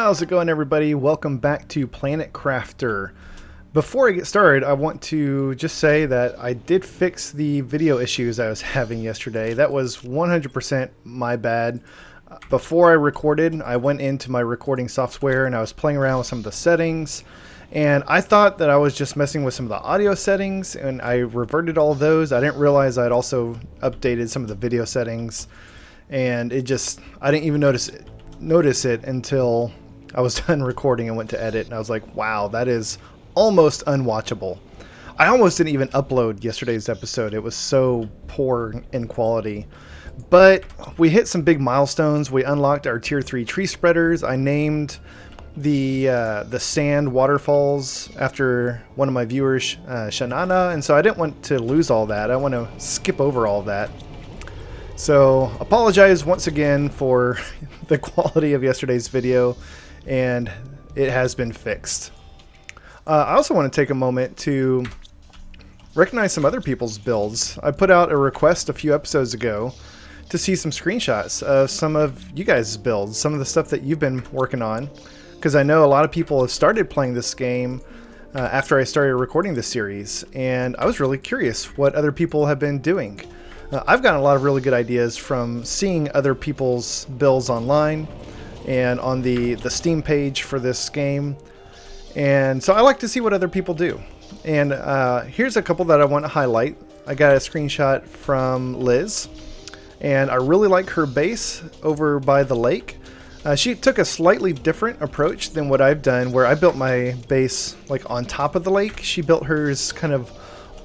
How's it going, everybody? Welcome back to Planet Crafter. Before I get started, I want to just say that I did fix the video issues I was having yesterday. That was 100% my bad. Before I recorded, I went into my recording software and I was playing around with some of the settings. And I thought that I was just messing with some of the audio settings, and I reverted all of those. I didn't realize I'd also updated some of the video settings, and I didn't even notice it until I was done recording and went to edit, and I was like, wow, that is almost unwatchable. I almost didn't even upload yesterday's episode. It was so poor in quality. But we hit some big milestones. We unlocked our tier 3 tree spreaders. I named the sand waterfalls after one of my viewers, Shanana, and so I didn't want to lose all that. I want to skip over all that. So apologize once again for the quality of yesterday's video, and it has been fixed. I also want to take a moment to recognize some other people's builds. I put out a request a few episodes ago to see some screenshots of some of you guys' builds, some of the stuff that you've been working on, because I know a lot of people have started playing this game after I started recording this series, and I was really curious what other people have been doing. I've gotten a lot of really good ideas from seeing other people's builds online and on the Steam page for this game, and so I like to see what other people do. And here's a couple that I want to highlight. I got a screenshot from Liz, and I really like her base over by the lake. She took a slightly different approach than what I've done, where I built my base like on top of the lake. She built hers kind of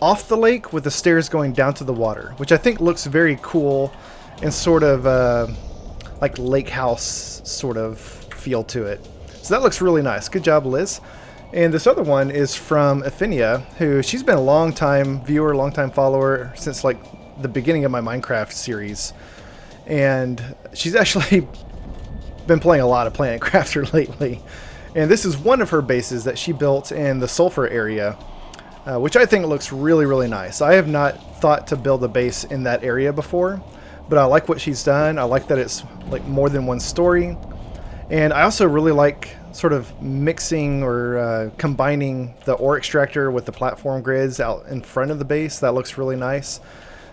off the lake with the stairs going down to the water, which I think looks very cool and sort of like lake house sort of feel to it. So that looks really nice. Good job, Liz. And this other one is from Ep24, who she's been a long time viewer, long time follower since like the beginning of my Minecraft series. And she's actually been playing a lot of Planet Crafter lately. And this is one of her bases that she built in the sulfur area, which I think looks really, really nice. I have not thought to build a base in that area before, but I like what she's done. I like that it's like more than one story. And I also really like sort of mixing or combining the ore extractor with the platform grids out in front of the base. That looks really nice.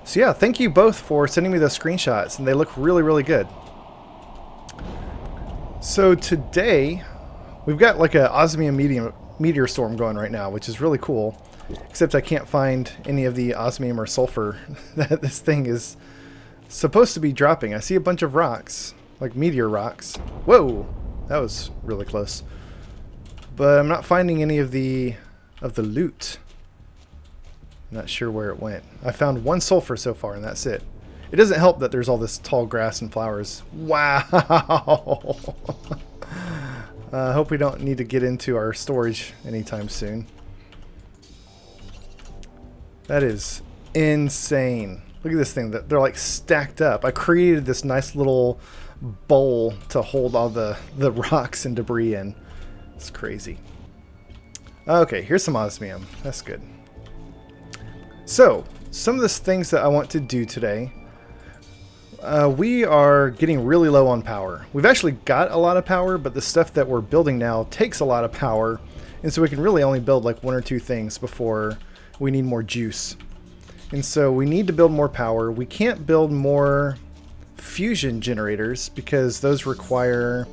So yeah, thank you both for sending me those screenshots, and they look really, really good. So today, we've got like a osmium meteor storm going right now, which is really cool. Except I can't find any of the osmium or sulfur that this thing is supposed to be dropping. I see a bunch of rocks, like meteor rocks. Whoa, that was really close. But I'm not finding any of the loot. I'm not sure where it went. I found one sulfur so far, and that's it. It doesn't help that there's all this tall grass and flowers. Wow. I hope we don't need to get into our storage anytime soon. That is insane. Look at this thing. They're like stacked up. I created this nice little bowl to hold all the rocks and debris in. It's crazy. Okay, here's some osmium. That's good. So, some of the things that I want to do today. We are getting really low on power. We've actually got a lot of power, but the stuff that we're building now takes a lot of power, and so we can really only build like one or two things before we need more juice. And so we need to build more power. We can't build more fusion generators because those require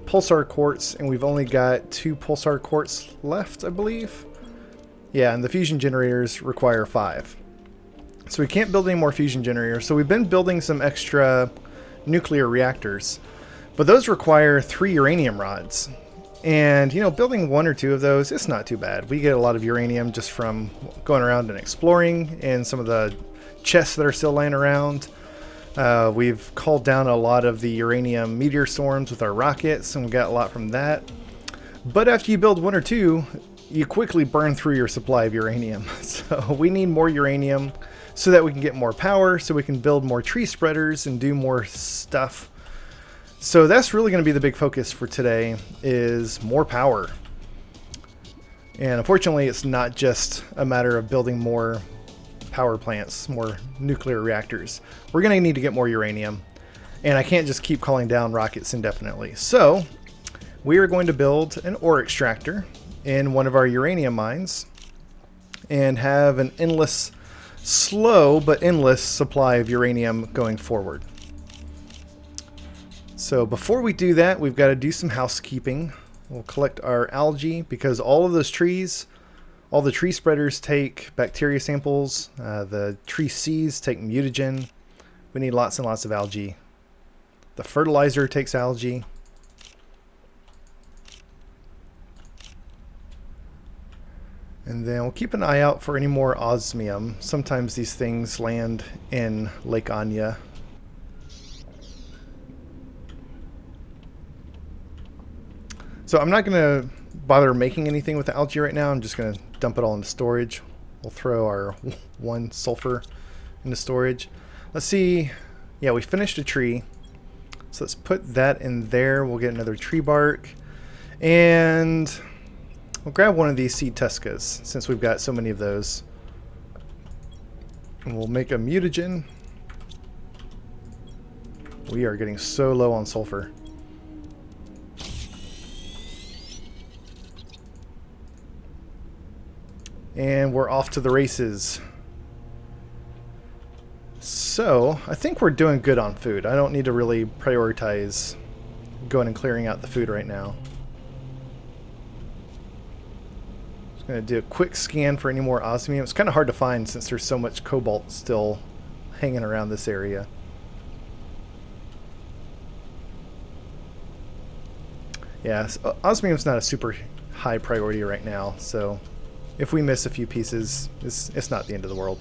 pulsar quartz, and we've only got 2 pulsar quartz left, I believe. Yeah, and the fusion generators require 5. So we can't build any more fusion generators. So we've been building some extra nuclear reactors, but those require 3 uranium rods. And, you know, building 1 or 2 of those, it's not too bad. We get a lot of uranium just from going around and exploring in some of the chests that are still laying around. We've called down a lot of the uranium meteor storms with our rockets, and we got a lot from that. But after you build 1 or 2, you quickly burn through your supply of uranium. So we need more uranium so that we can get more power, so we can build more tree spreaders and do more stuff. So that's really going to be the big focus for today, is more power. And unfortunately, it's not just a matter of building more power plants, more nuclear reactors. We're going to need to get more uranium, and I can't just keep calling down rockets indefinitely. So we are going to build an ore extractor in one of our uranium mines and have an endless, slow but endless supply of uranium going forward. So before we do that, we've got to do some housekeeping. We'll collect our algae because all of those trees, all the tree spreaders take bacteria samples. The tree seeds take mutagen. We need lots and lots of algae. The fertilizer takes algae. And then we'll keep an eye out for any more osmium. Sometimes these things land in Lake Anya. So I'm not going to bother making anything with the algae right now. I'm just going to dump it all into storage. We'll throw our 1 sulfur into storage. Let's see. Yeah, we finished a tree. So let's put that in there. We'll get another tree bark. And we'll grab one of these seed tuskas since we've got so many of those. And we'll make a mutagen. We are getting so low on sulfur. And we're off to the races. So, I think we're doing good on food. I don't need to really prioritize going and clearing out the food right now. Just going to do a quick scan for any more osmium. It's kind of hard to find since there's so much cobalt still hanging around this area. Yeah, so osmium's not a super high priority right now, so if we miss a few pieces, it's not the end of the world.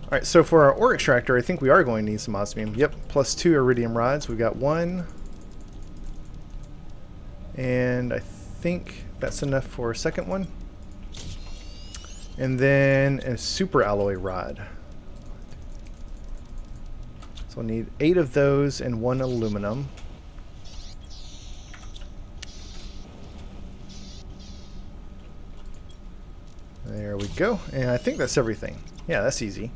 Alright, so for our ore extractor, I think we are going to need some osmium. Yep, +2 iridium rods. We've got 1. And I think that's enough for a second one. And then a super alloy rod. So we'll need 8 of those and 1 aluminum. There we go. And I think that's everything. Yeah, that's easy.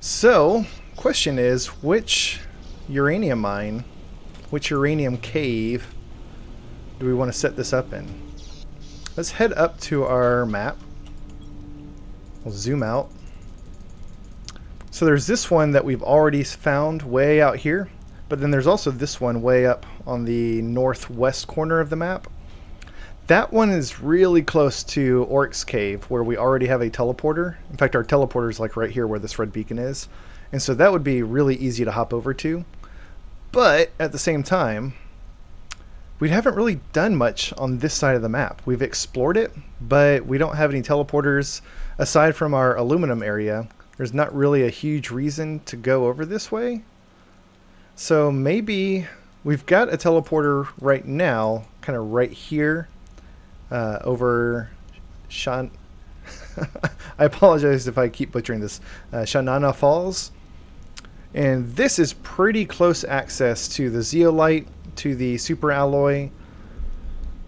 So, question is, which uranium mine, which uranium cave do we want to set this up in? Let's head up to our map. We'll zoom out. So there's this one that we've already found way out here, but then there's also this one way up on the northwest corner of the map. That one is really close to Oryx Cave, where we already have a teleporter. In fact, our teleporter is like right here where this red beacon is. And so that would be really easy to hop over to. But at the same time, we haven't really done much on this side of the map. We've explored it, but we don't have any teleporters. Aside from our aluminum area, there's not really a huge reason to go over this way. So maybe we've got a teleporter right now, kind of right here. Over I apologize if I keep butchering this. Shanana Falls. And this is pretty close access to the zeolite, to the super alloy.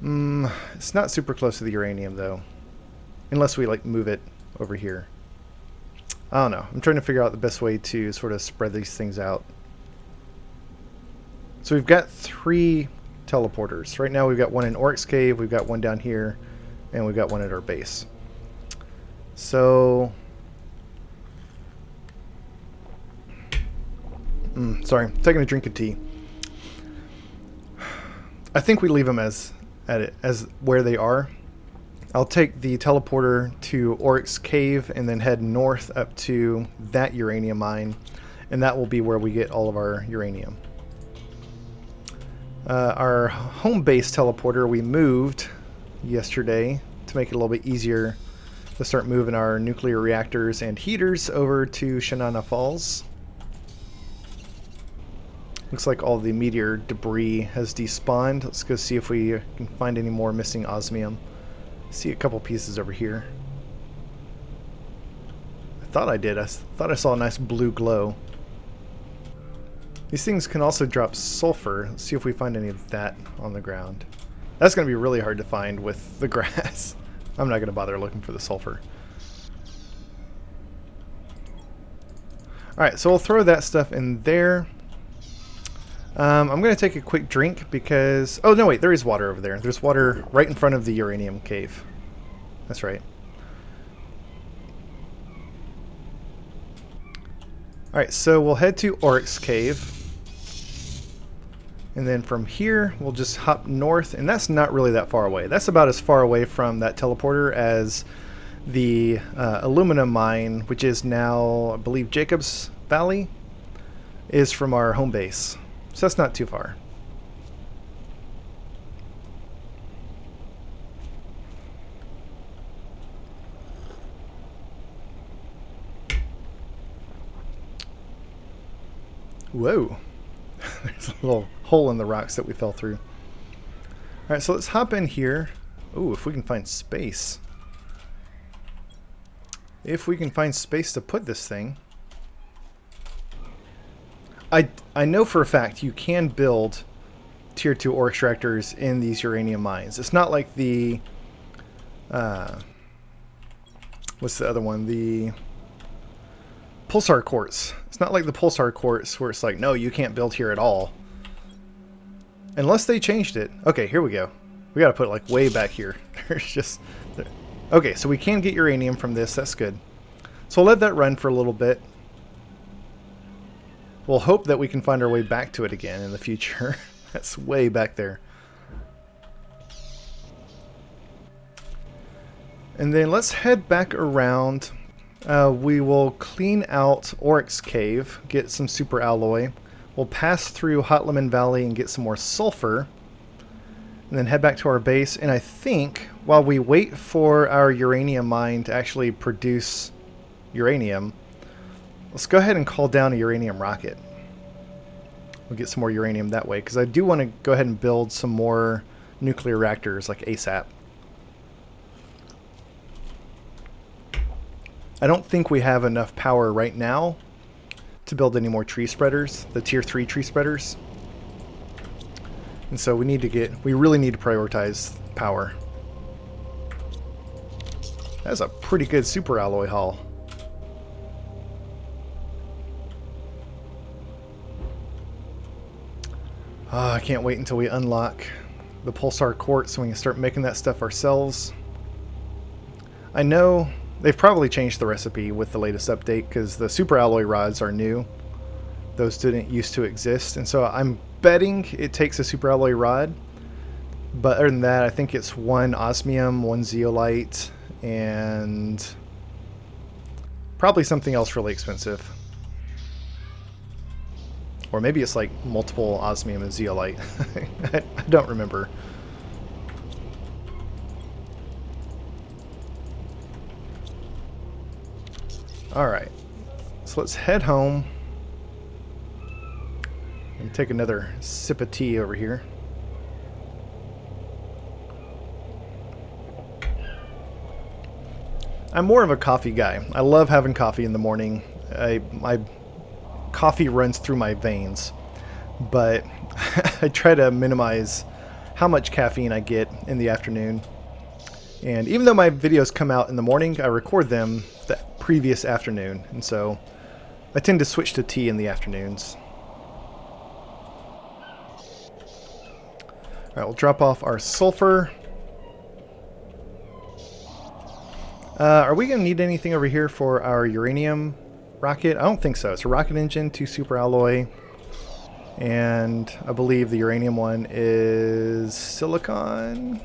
It's not super close to the uranium though. Unless we like move it over here. I don't know. I'm trying to figure out the best way to sort of spread these things out. So we've got 3 teleporters. Right now we've got one in Oryx Cave, we've got one down here, and we've got one at our base. So, sorry, taking a drink of tea. I think we leave them as where they are. I'll take the teleporter to Oryx Cave and then head north up to that uranium mine, and that will be where we get all of our uranium. Our home base teleporter we moved yesterday to make it a little bit easier to start moving our nuclear reactors and heaters over to Shanana Falls. Looks like all the meteor debris has despawned. Let's go see if we can find any more missing osmium. See a couple pieces over here. I thought I did. I thought I saw a nice blue glow. These things can also drop sulfur. Let's see if we find any of that on the ground. That's going to be really hard to find with the grass. I'm not going to bother looking for the sulfur. Alright, so we'll throw that stuff in there. I'm going to take a quick drink because... Oh, no, wait. There is water over there. There's water right in front of the uranium cave. That's right. Alright, so we'll head to Oryx Cave. And then from here, we'll just hop north. And that's not really that far away. That's about as far away from that teleporter as the aluminum mine, which is now, I believe, Jacob's Valley, is from our home base. So that's not too far. Whoa. There's a little hole in the rocks that we fell through. Alright, so let's hop in here. Ooh, if we can find space. If we can find space to put this thing. I know for a fact you can build tier 2 ore extractors in these uranium mines. It's not like the what's the other one? The pulsar quartz. It's not like the pulsar quartz where it's like, no, you can't build here at all. Unless they changed it. Okay, here we go. We gotta put it like way back here. There's just... Okay, so we can get uranium from this. That's good. So we'll let that run for a little bit. We'll hope that we can find our way back to it again in the future. That's way back there. And then let's head back around. We will clean out Oryx Cave, get some super alloy. We'll pass through Hot Lemon Valley and get some more sulfur. And then head back to our base. And I think while we wait for our uranium mine to actually produce uranium, let's go ahead and call down a uranium rocket. We'll get some more uranium that way, because I do want to go ahead and build some more nuclear reactors like ASAP. I don't think we have enough power right now to build any more tree spreaders, the tier 3 tree spreaders. And so we really need to prioritize power. That's a pretty good super alloy haul. Oh, I can't wait until we unlock the pulsar quartz so we can start making that stuff ourselves. I know they've probably changed the recipe with the latest update because the super alloy rods are new. Those didn't used to exist, and so I'm betting it takes a super alloy rod. But other than that, I think it's 1 osmium, 1 zeolite, and probably something else really expensive. Or maybe it's like multiple osmium and zeolite. I don't remember. Alright, so let's head home and take another sip of tea over here. I'm more of a coffee guy. I love having coffee in the morning. My coffee runs through my veins, but I try to minimize how much caffeine I get in the afternoon. And even though my videos come out in the morning, I record them the previous afternoon, and so I tend to switch to tea in the afternoons. Alright, we'll drop off our sulfur. Are we going to need anything over here for our uranium rocket? I don't think so. It's a rocket engine, 2 super alloy, and I believe the uranium one is silicon.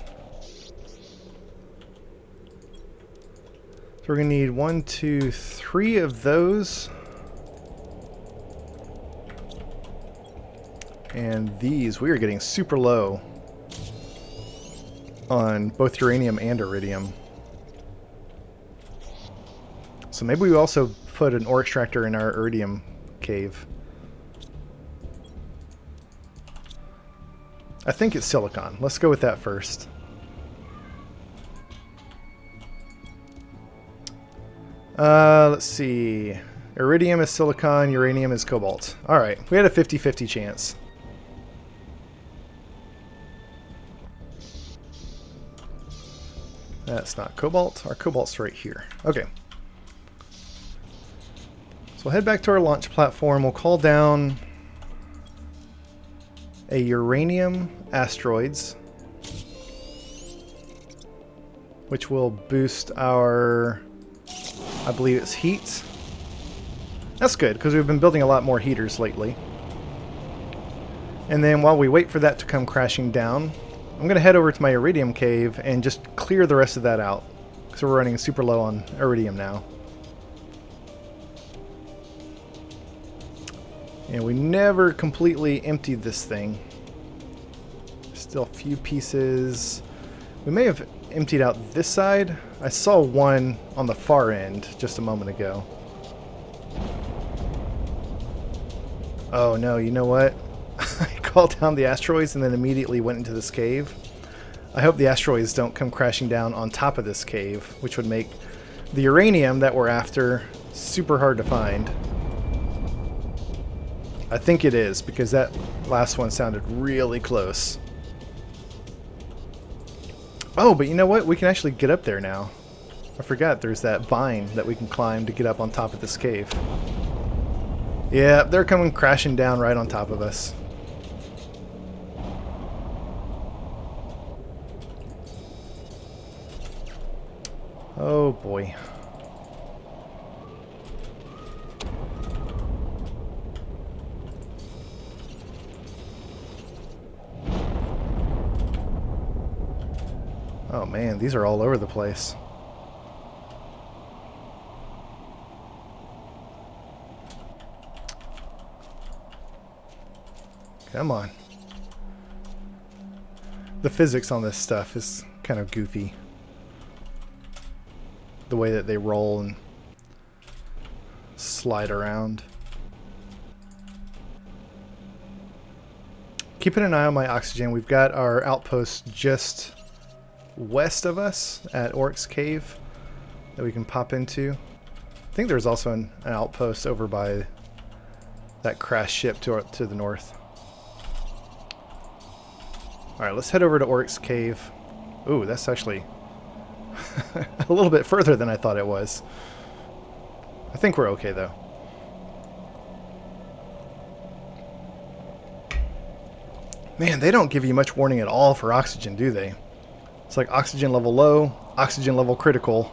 So we're going to need 1, 2, 3 of those. And these, we are getting super low on both uranium and iridium. So maybe we also put an ore extractor in our iridium cave. I think it's silicon. Let's go with that first. Let's see. Iridium is silicon, uranium is cobalt. Alright, we had a 50-50 chance. That's not cobalt. Our cobalt's right here. Okay. So we'll head back to our launch platform. We'll call down a uranium asteroids, which will boost our, I believe it's heat. That's good, because we've been building a lot more heaters lately. And then while we wait for that to come crashing down, I'm going to head over to my iridium cave and just clear the rest of that out, because we're running super low on iridium now. And we never completely emptied this thing. Still a few pieces. We may have emptied out this side. I saw one on the far end just a moment ago. Oh no, you know what? I called down the asteroids and then immediately went into this cave. I hope the asteroids don't come crashing down on top of this cave, which would make the uranium that we're after super hard to find. I think it is, because that last one sounded really close. Oh, but you know what? We can actually get up there now. I forgot there's that vine that we can climb to get up on top of this cave. Yeah, they're coming crashing down right on top of us. Oh boy. Oh man, these are all over the place. Come on. The physics on this stuff is kind of goofy. The way that they roll and slide around. Keeping an eye on my oxygen. We've got our outpost just west of us at Oryx Cave that we can pop into. I think there's also an outpost over by that crashed ship to the north. Alright, let's head over to Oryx Cave. Ooh, that's actually a little bit further than I thought it was. I think we're okay though. Man, they don't give you much warning at all for oxygen, do they? It's like oxygen level low, oxygen level critical,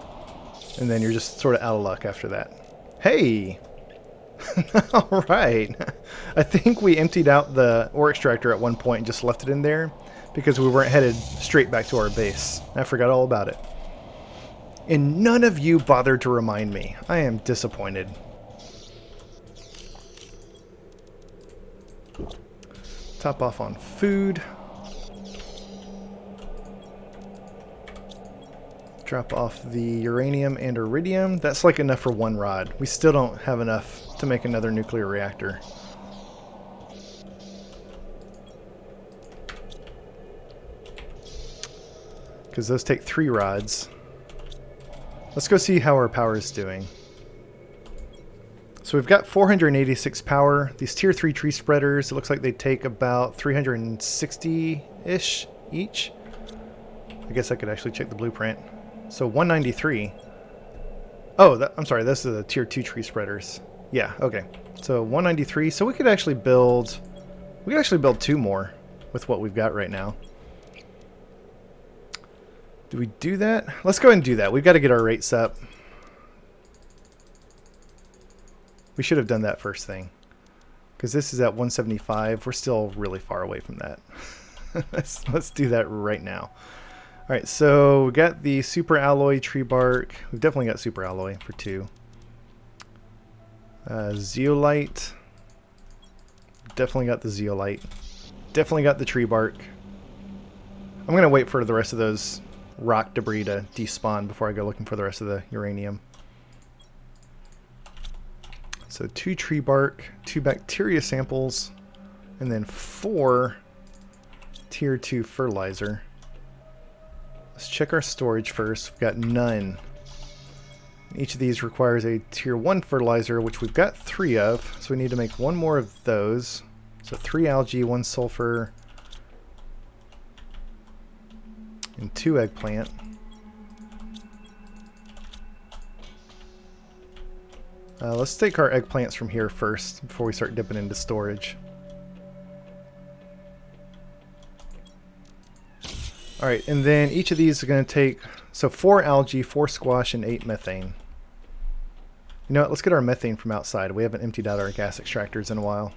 and then you're just sort of out of luck after that. Hey! Alright. I think we emptied out the ore extractor at one point and just left it in there because we weren't headed straight back to our base. I forgot all about it. And none of you bothered to remind me. I am disappointed. Top off on food. Drop off the uranium and iridium. That's like enough for one rod. We still don't have enough to make another nuclear reactor. Because those take 3 rods. Let's go see how our power is doing. So we've got 486 power. These tier 3 tree spreaders, it looks like they take about 360-ish each. I guess I could actually check the blueprint. So 193. Oh, I'm sorry, this is the tier 2 tree spreaders. Yeah, okay. So 193. So we could actually build 2 more with what we've got right now. Do we do that? Let's go ahead and do that. We've got to get our rates up. We should have done that first thing. Because this is at 175. We're still really far away from that. Let's do that right now. Alright, so we got the super alloy tree bark. We've definitely got super alloy for 2. Zeolite. Definitely got the zeolite. Definitely got the tree bark. I'm going to wait for the rest of those rock debris to despawn before I go looking for the rest of the uranium. So 2 tree bark, 2 bacteria samples, and then 4 tier 2 fertilizer. Let's check our storage first. We've got none. Each of these requires a tier 1 fertilizer, which we've got 3 of, so we need to make 1 more of those. So 3 algae, 1 sulfur, and 2 eggplant. Let's take our eggplants from here first before we start dipping into storage. All right, and then each of these are going to take, so 4 algae, 4 squash, and 8 methane. You know what, let's get our methane from outside. We haven't emptied out our gas extractors in a while.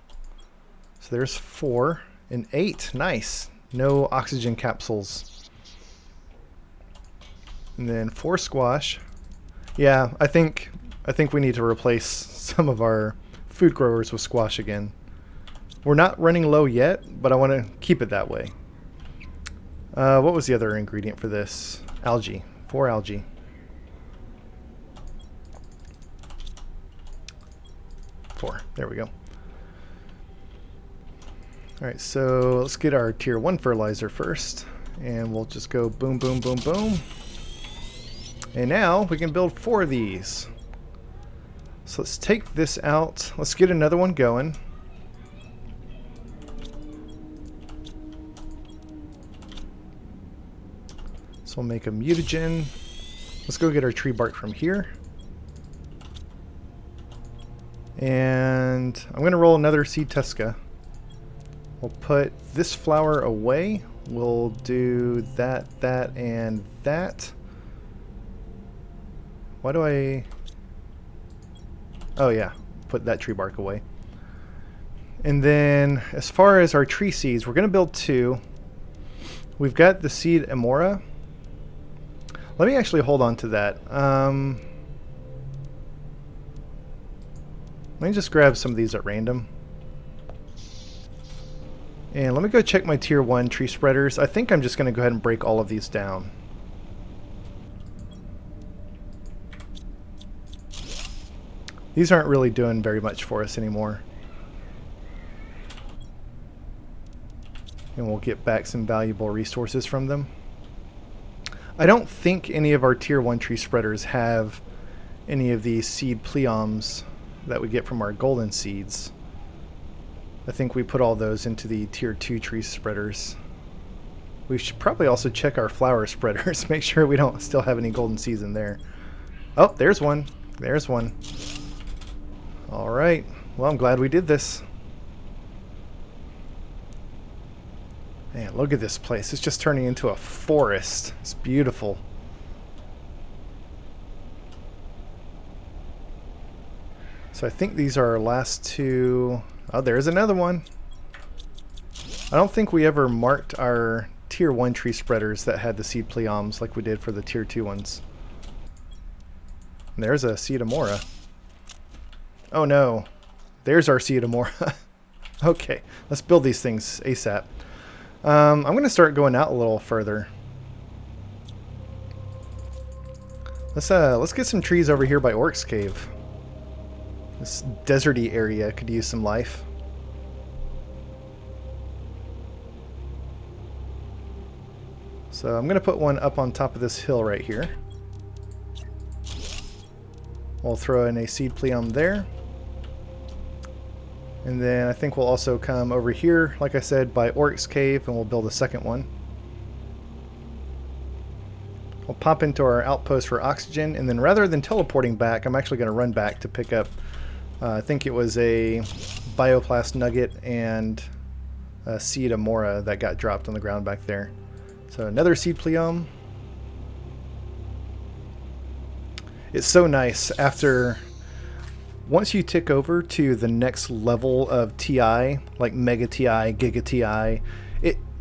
So there's 4 and 8, nice. No oxygen capsules. And then 4 squash. Yeah, I think we need to replace some of our food growers with squash again. We're not running low yet, but I want to keep it that way. What was the other ingredient for this? Algae. 4 algae. There we go. Alright, so let's get our tier 1 fertilizer first. And we'll just go boom, boom, boom, boom. And now we can build 4 of these. So let's take this out. Let's get another one going. So we'll make a mutagen. Let's go get our tree bark from here. And I'm going to roll another seed Tesca. We'll put this flower away. We'll do that, that, and that. Why do I... Oh yeah, put that tree bark away. And then as far as our tree seeds, we're going to build 2. We've got the seed Amora. Let me actually hold on to that. Let me just grab some of these at random. And let me go check my tier 1 tree spreaders. I think I'm just going to go ahead and break all of these down. These aren't really doing very much for us anymore. And we'll get back some valuable resources from them. I don't think any of our tier 1 tree spreaders have any of these seed pleoms that we get from our golden seeds. I think we put all those into the tier 2 tree spreaders. We should probably also check our flower spreaders, make sure we don't still have any golden seeds in there. Oh, there's one. There's one. Alright, well, I'm glad we did this. Man, look at this place. It's just turning into a forest. It's beautiful. So I think these are our last 2. Oh, there's another one. I don't think we ever marked our tier 1 tree spreaders that had the seed pleoms like we did for the tier 2 ones. And there's a seed Amora. Oh no, there's our seed Amora. Okay, let's build these things ASAP. I'm going to start going out a little further. Let's get some trees over here by Orc's Cave. This deserty area could use some life. So I'm going to put one up on top of this hill right here. We'll throw in a seed pleom there. And then I think we'll also come over here, like I said, by Orc's Cave, and we'll build a second one. We'll pop into our outpost for oxygen, and then rather than teleporting back, I'm actually going to run back to pick up, I think it was a bioplast nugget and a seed Amora that got dropped on the ground back there. So another seed pleom. It's so nice after... Once you tick over to the next level of TI, like Mega TI, Giga TI,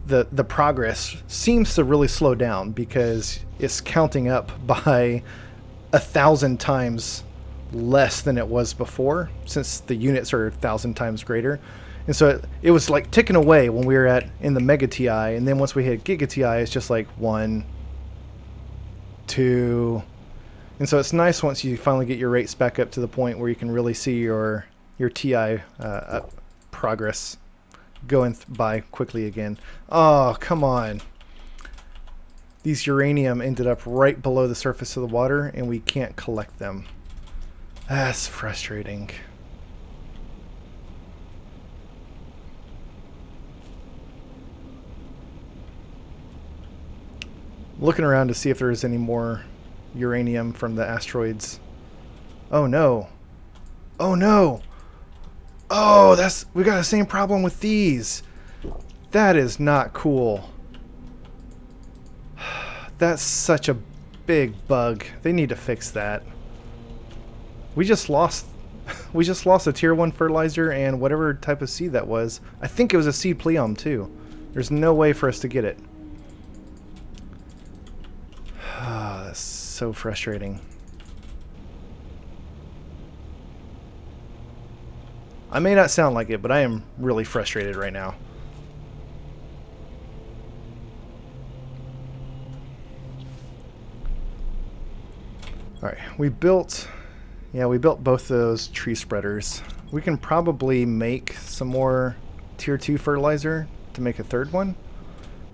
the progress seems to really slow down because it's counting up by 1,000 times less than it was before, since the units are 1,000 times greater. And so it was like ticking away when we were in the Mega TI, and then once we hit Giga TI, it's just like 1, 2... And so it's nice once you finally get your rates back up to the point where you can really see your TI progress going by quickly again. Oh, come on. These uranium ended up right below the surface of the water, and we can't collect them. That's frustrating. Looking around to see if there's any more uranium from the asteroids. Oh no. Oh no. Oh, we got the same problem with these. That is not cool. That's such a big bug. They need to fix that. We just lost a tier 1 fertilizer and whatever type of seed that was. I think it was a seed pleom too. There's no way for us to get it. That's so frustrating. I may not sound like it, but I am really frustrated right now. Alright, we built both those tree spreaders. We can probably make some more tier 2 fertilizer to make a third one.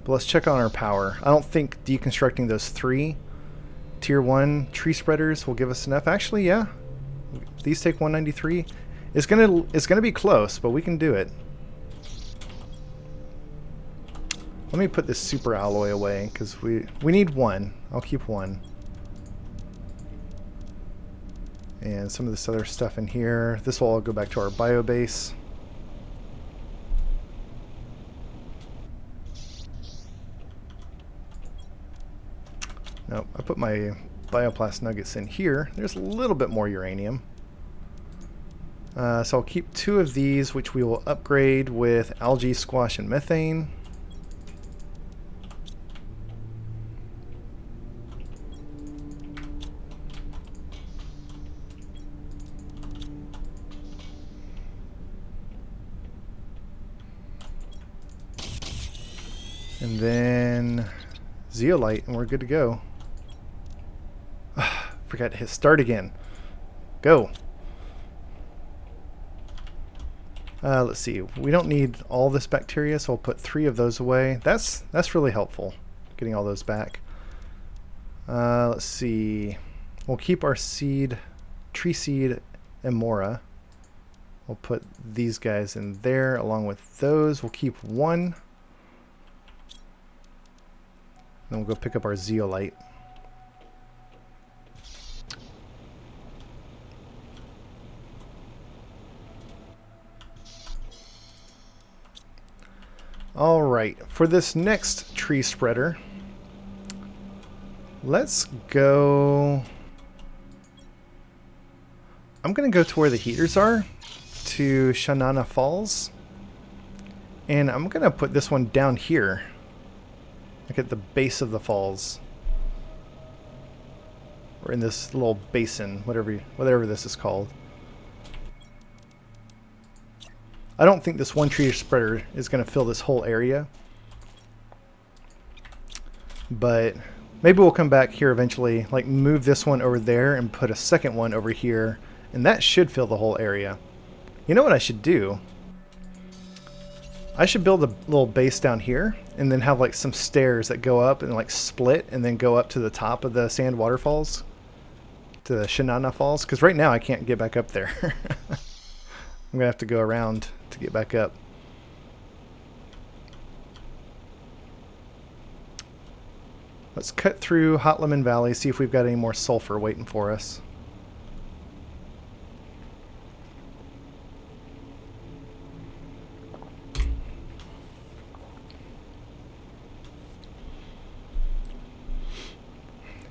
But let's check on our power. I don't think deconstructing those 3 tier 1 tree spreaders will give us enough. Actually, yeah. These take 193. It's gonna be close, but we can do it. Let me put this super alloy away because we need 1. I'll keep 1. And some of this other stuff in here. This will all go back to our bio base. Nope, I put my bioplast nuggets in here. There's a little bit more uranium. So I'll keep 2 of these, which we will upgrade with algae, squash, and methane. And then zeolite, and we're good to go. Forgot to hit start again. Go. Let's see. We don't need all this bacteria, so I'll put 3 of those away. That's really helpful, getting all those back. Let's see. We'll keep our seed, tree seed, Amora. We'll put these guys in there along with those. We'll keep 1. Then we'll go pick up our zeolite. Alright, for this next tree spreader, let's go... I'm going to go to where the heaters are, to Shanana Falls. And I'm going to put this one down here. Like at the base of the falls. Or in this little basin, whatever this is called. I don't think this one tree spreader is going to fill this whole area. But maybe we'll come back here eventually, like move this one over there and put a second one over here. And that should fill the whole area. You know what I should do? I should build a little base down here and then have like some stairs that go up and like split and then go up to the top of the sand waterfalls. To the Shanana Falls. Because right now I can't get back up there. I'm going to have to go around to get back up. Let's cut through Hot Lemon Valley, see if we've got any more sulfur waiting for us.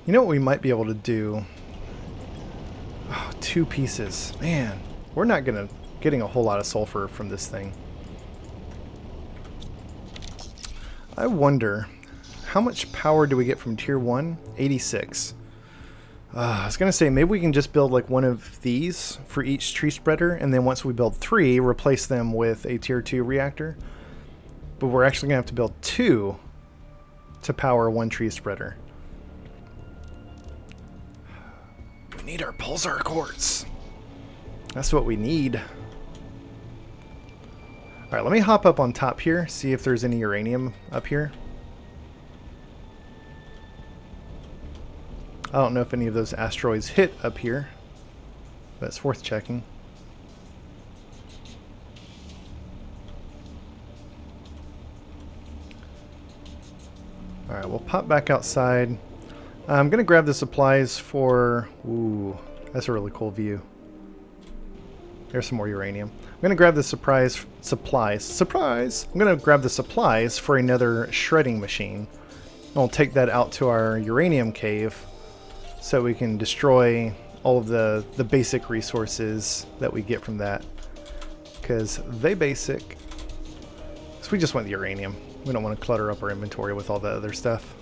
You know what we might be able to do? Oh, 2 pieces. Man, we're not getting a whole lot of sulfur from this thing. I wonder, how much power do we get from tier 1? 86. I was going to say, maybe we can just build like one of these for each tree spreader, and then once we build 3, replace them with a tier 2 reactor. But we're actually going to have to build 2 to power 1 tree spreader. We need our pulsar quartz. That's what we need. Alright, let me hop up on top here, see if there's any uranium up here. I don't know if any of those asteroids hit up here, but it's worth checking. Alright, we'll pop back outside. I'm going to grab the supplies for... Ooh, that's a really cool view. There's some more uranium. I'm going to grab the supplies. I'm going to grab the supplies for another shredding machine. We'll take that out to our uranium cave so we can destroy all of the basic resources that we get from that. Because they basic. So we just want the uranium. We don't want to clutter up our inventory with all the other stuff.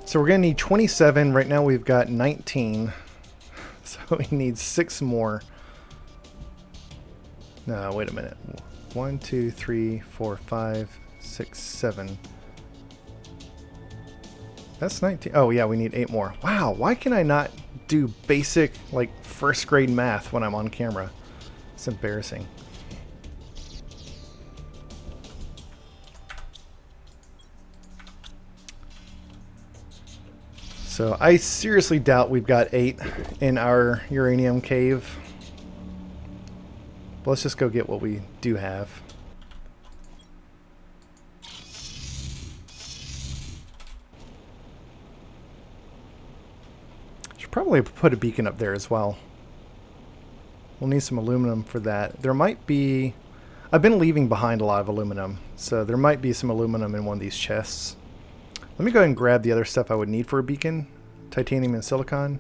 So we're going to need 27. Right now we've got 19. So we need 6 more. No, wait a minute. 1, 2, 3, 4, 5, 6, 7. That's 19. Oh yeah, we need 8 more. Wow, why can I not do basic, like, first grade math when I'm on camera? It's embarrassing. So I seriously doubt we've got 8 in our uranium cave. But let's just go get what we do have. Should probably put a beacon up there as well. We'll need some aluminum for that. There might be... I've been leaving behind a lot of aluminum, so there might be some aluminum in one of these chests. Let me go ahead and grab the other stuff I would need for a beacon. Titanium and silicon.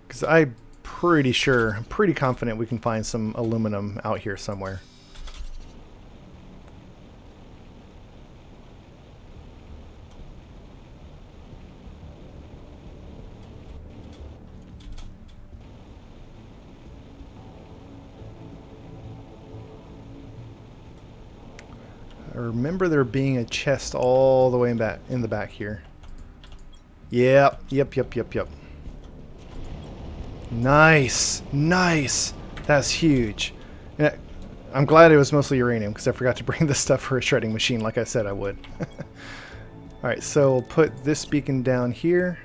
Because I'm pretty sure, I'm pretty confident we can find some aluminum out here somewhere. I remember there being a chest all the way in the back here. Yep. Nice. Nice. That's huge. Yeah, I'm glad it was mostly uranium because I forgot to bring this stuff for a shredding machine like I said I would. Alright, so we'll put this beacon down here.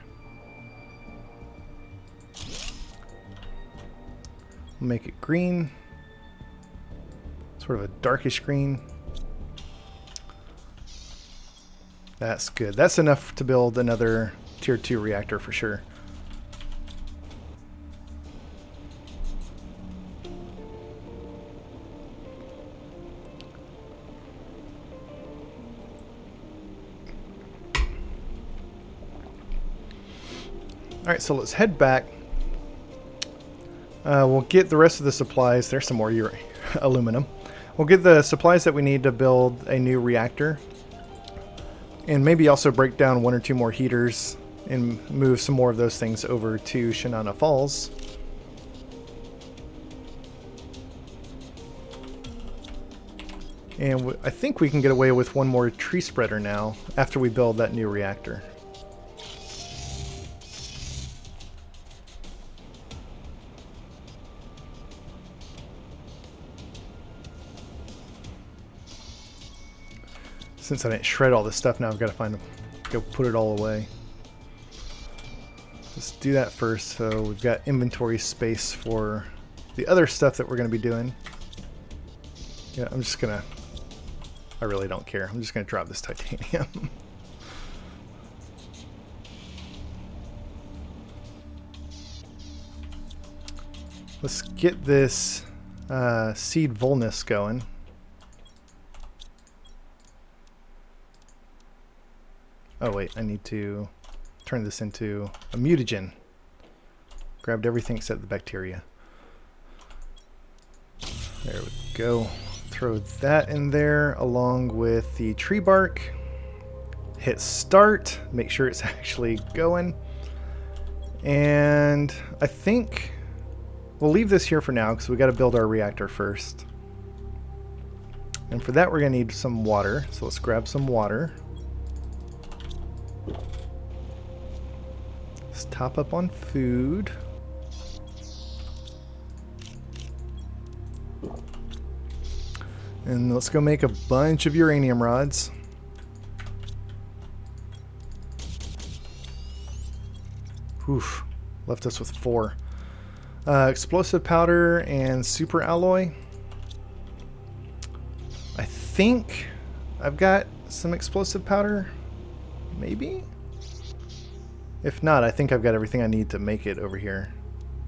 We'll make it green. Sort of a darkish green. That's good. That's enough to build another tier 2 reactor for sure. Alright, so let's head back. We'll get the rest of the supplies. There's some more aluminum. We'll get the supplies that we need to build a new reactor. And maybe also break down 1 or 2 more heaters and move some more of those things over to Shanana Falls. And I think we can get away with 1 more tree spreader now after we build that new reactor. Since I didn't shred all this stuff, now I've got to go put it all away. Let's do that first, so we've got inventory space for the other stuff that we're going to be doing. Yeah, I really don't care. I'm just going to drop this titanium. Let's get this seed vulnus going. Oh wait, I need to turn this into a mutagen. Grabbed everything except the bacteria. There we go. Throw that in there along with the tree bark. Hit start. Make sure it's actually going. And I think we'll leave this here for now because we got to build our reactor first. And for that we're going to need some water. So let's grab some water. Let's top up on food. And let's go make a bunch of uranium rods. Oof, left us with 4. Explosive powder and super alloy. I think I've got some explosive powder. Maybe? If not, I think I've got everything I need to make it over here.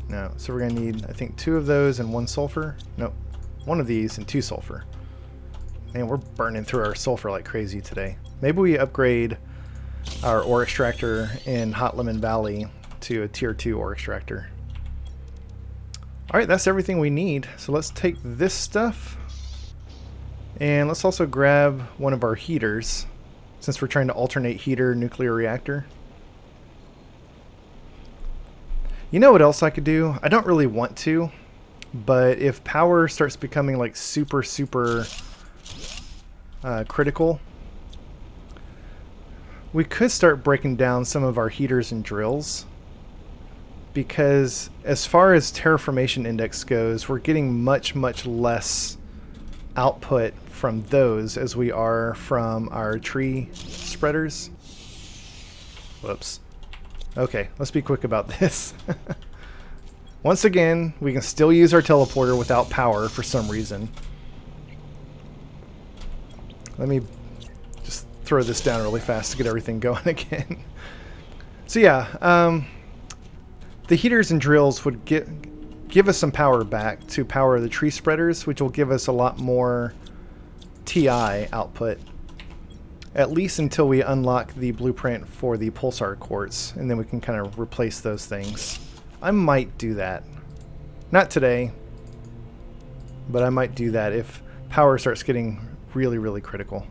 No. So we're going to need, I think, 2 of those and 1 sulfur. Nope. 1 of these and 2 sulfur. Man, we're burning through our sulfur like crazy today. Maybe we upgrade our ore extractor in Hot Lemon Valley to a tier 2 ore extractor. Alright, that's everything we need. So let's take this stuff. And let's also grab one of our heaters, since we're trying to alternate heater nuclear reactor. You know what else I could do? I don't really want to, but if power starts becoming like super critical, we could start breaking down some of our heaters and drills, because as far as terraformation index goes, we're getting much less output from those as we are from our tree spreaders. Whoops. Okay, let's be quick about this. Once again, we can still use our teleporter without power for some reason. Let me just throw this down really fast to get everything going again. So yeah, the heaters and drills would give us some power back to power the tree spreaders, which will give us a lot more TI output. At least until we unlock the blueprint for the pulsar quartz, and then we can kind of replace those things. I might do that. Not today, but I might do that if power starts getting really critical.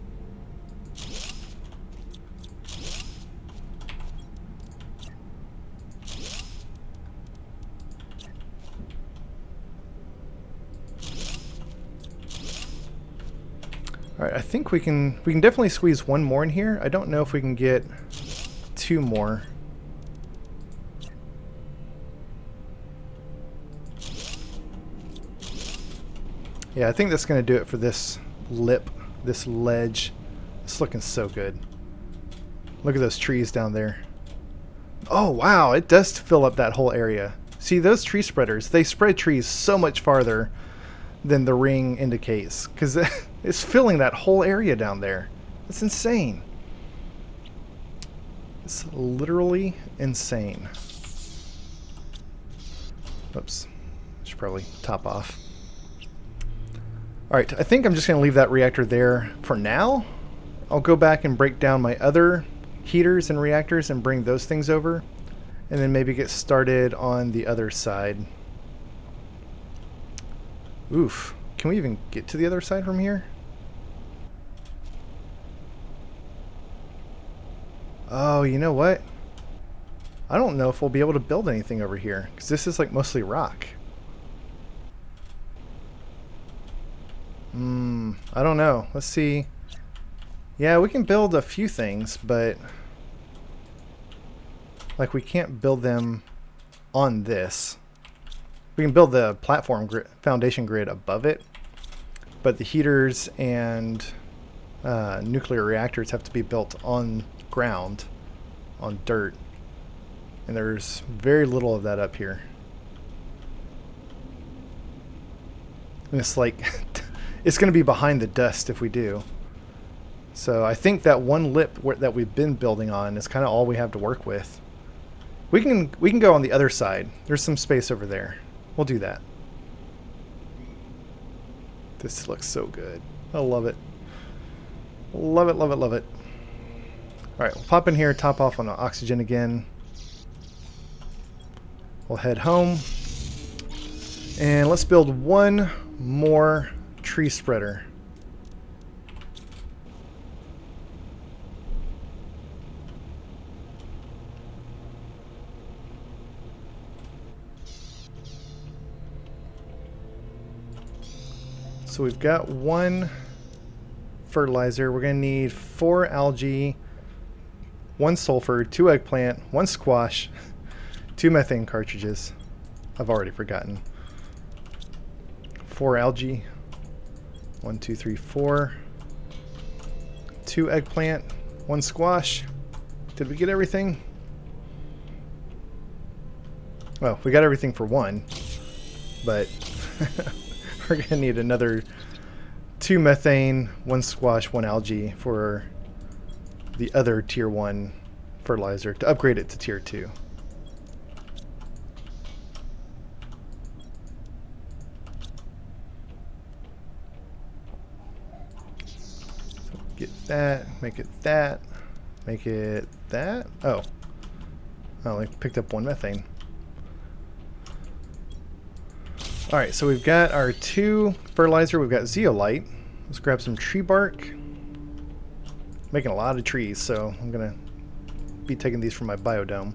Alright, I think we can definitely squeeze 1 more in here. I don't know if we can get 2 more. Yeah, I think that's going to do it for this lip, this ledge. It's looking so good. Look at those trees down there. Oh wow, it does fill up that whole area. See, those tree spreaders, they spread trees so much farther than the ring indicates, because it's filling that whole area down there. It's insane. It's literally insane. Oops. Should probably top off. Alright, I think I'm just going to leave that reactor there for now. I'll go back and break down my other heaters and reactors and bring those things over. And then maybe get started on the other side. Oof. Can we even get to the other side from here? Oh, you know what? I don't know if we'll be able to build anything over here, because this is like mostly rock. I don't know. Let's see. Yeah, we can build a few things, but like we can't build them on this. We can build the platform foundation grid above it, but the heaters and nuclear reactors have to be built on ground, on dirt, and there's very little of that up here. And it's like it's going to be behind the dust if we do. So I think that one lip that we've been building on is kind of all we have to work with. We can go on the other side. There's some space over there. We'll do that. This looks so good. I love it. Love it, love it, love it. Alright, we'll pop in here, top off on the oxygen again. We'll head home. And let's build 1 more tree spreader. So we've got 1 fertilizer. We're going to need 4 algae, 1 sulfur, 2 eggplant, 1 squash, 2 methane cartridges. I've already forgotten. 4 algae. 1, 2, 3, 4. 2 eggplant, 1 squash. Did we get everything? Well, we got everything for 1, but we're going to need another 2 methane, 1 squash, 1 algae for the other tier 1 fertilizer to upgrade it to tier 2. that, make it that, make it that. Oh, I only picked up one methane. Alright, so we've got our 2 fertilizer, we've got zeolite. Let's grab some tree bark. Making a lot of trees, so I'm gonna be taking these from my biodome.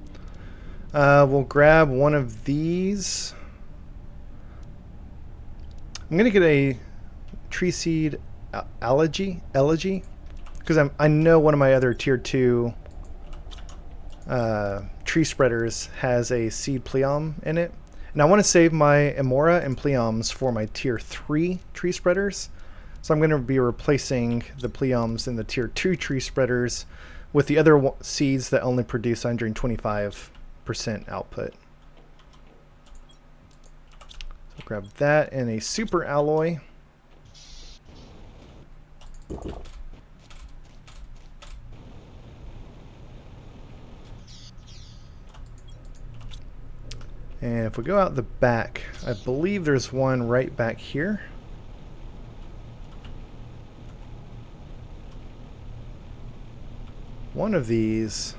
We'll grab one of these. I'm gonna get a tree seed elegy, because I know one of my other tier 2 tree spreaders has a seed pleom in it. And I want to save my Amora and pleoms for my tier 3 tree spreaders. So I'm going to be replacing the pleoms in the tier 2 tree spreaders with the other seeds that only produce 125% output. So grab that and a super alloy. And if we go out the back, I believe there's one right back here. One of these.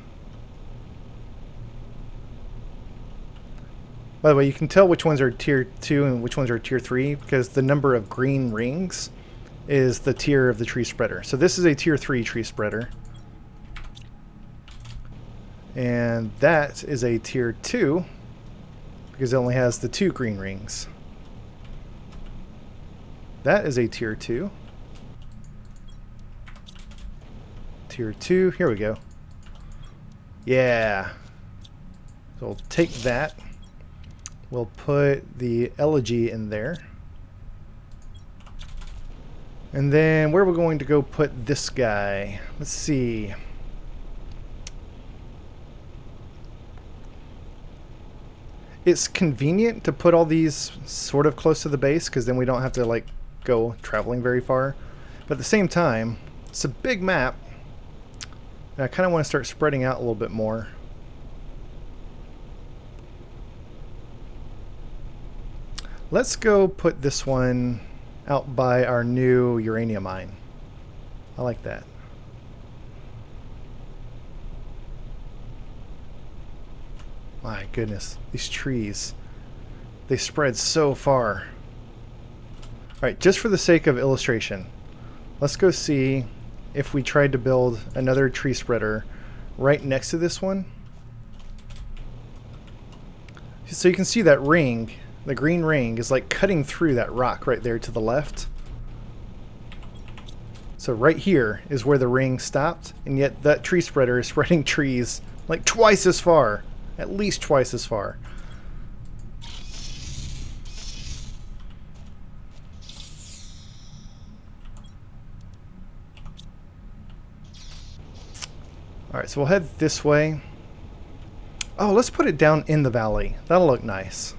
By the way, you can tell which ones are tier 2 and which ones are tier 3 because the number of green rings is the tier of the tree spreader. So this is a tier 3 tree spreader. And that is a tier 2 because it only has the 2 green rings. That is a tier 2. Tier 2, here we go. Yeah. So we'll take that. We'll put the elegy in there. And then where are we going to go put this guy? Let's see. It's convenient to put all these sort of close to the base because then we don't have to like go traveling very far. But at the same time, it's a big map. And I kind of want to start spreading out a little bit more. Let's go put this one out by our new uranium mine. I like that. My goodness, these trees, they spread so far. Alright, just for the sake of illustration, let's go see if we tried to build another tree spreader right next to this one. So you can see that ring, the green ring, is like cutting through that rock right there to the left. So right here is where the ring stopped, and yet that tree spreader is spreading trees like twice as far. At least twice as far. Alright, so we'll head this way. Oh, let's put it down in the valley. That'll look nice.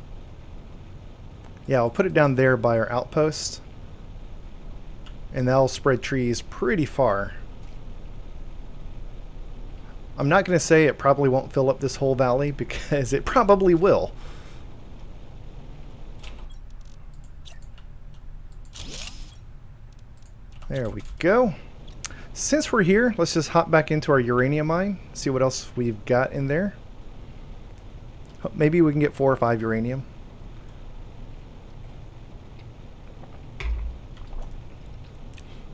Yeah, we'll put it down there by our outpost. And that'll spread trees pretty far. I'm not going to say it probably won't fill up this whole valley because it probably will. There we go. Since we're here, let's just hop back into our uranium mine, see what else we've got in there. Maybe we can get 4 or 5 uranium.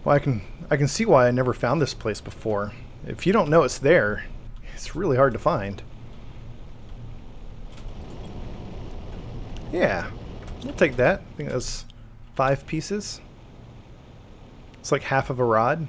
Well, I can see why I never found this place before. If you don't know it's there, it's really hard to find. Yeah, we'll take that. I think that's 5 pieces. It's like half of a rod.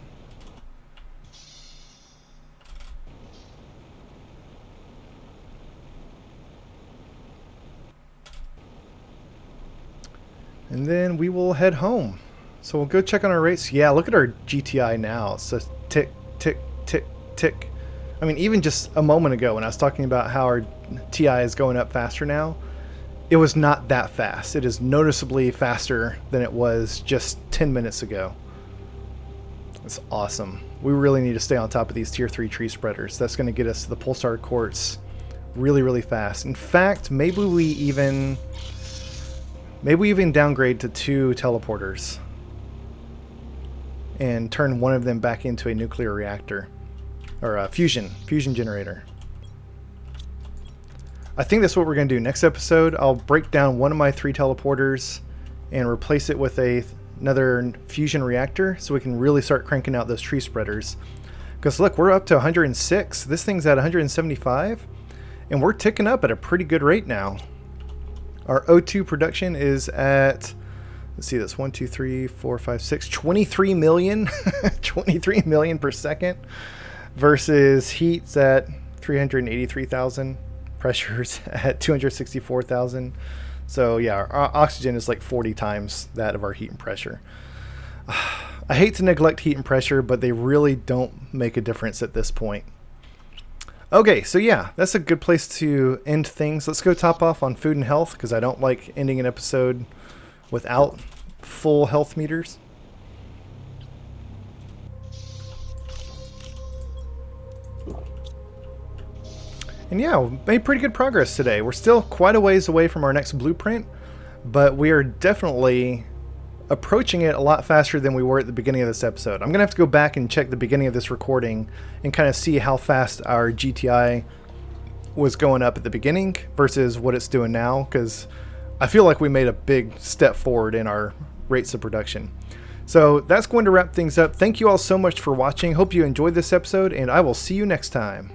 And then we will head home. So we'll go check on our rates. Yeah, look at our GTI now. It says tick, tick, tick, tick. I mean, even just a moment ago when I was talking about how our TI is going up faster now, it was not that fast. It is noticeably faster than it was just 10 minutes ago. It's awesome. We really need to stay on top of these tier 3 tree spreaders. That's going to get us to the pulsar quartz really, really fast. In fact, maybe we even downgrade to 2 teleporters. and turn one of them back into a nuclear reactor, or a fusion generator. I think that's what we're going to do next episode. I'll break down one of my 3 teleporters and replace it with another fusion reactor so we can really start cranking out those tree spreaders. Because look, we're up to 106. This thing's at 175, and we're ticking up at a pretty good rate now. Our O2 production is at, let's see, that's 1, 2, 3, 4, 5, 6, 23 million, 23 million per second, versus heat's at 383,000, pressure's at 264,000. So yeah, our oxygen is like 40 times that of our heat and pressure. I hate to neglect heat and pressure, but they really don't make a difference at this point. Okay, so yeah, that's a good place to end things. Let's go top off on food and health, because I don't like ending an episode without full health meters. And yeah, we made pretty good progress today. We're still quite a ways away from our next blueprint, but we are definitely approaching it a lot faster than we were at the beginning of this episode. I'm going to have to go back and check the beginning of this recording and kind of see how fast our GTI was going up at the beginning versus what it's doing now, because I feel like we made a big step forward in our rates of production. So that's going to wrap things up. Thank you all so much for watching. Hope you enjoyed this episode, and I will see you next time.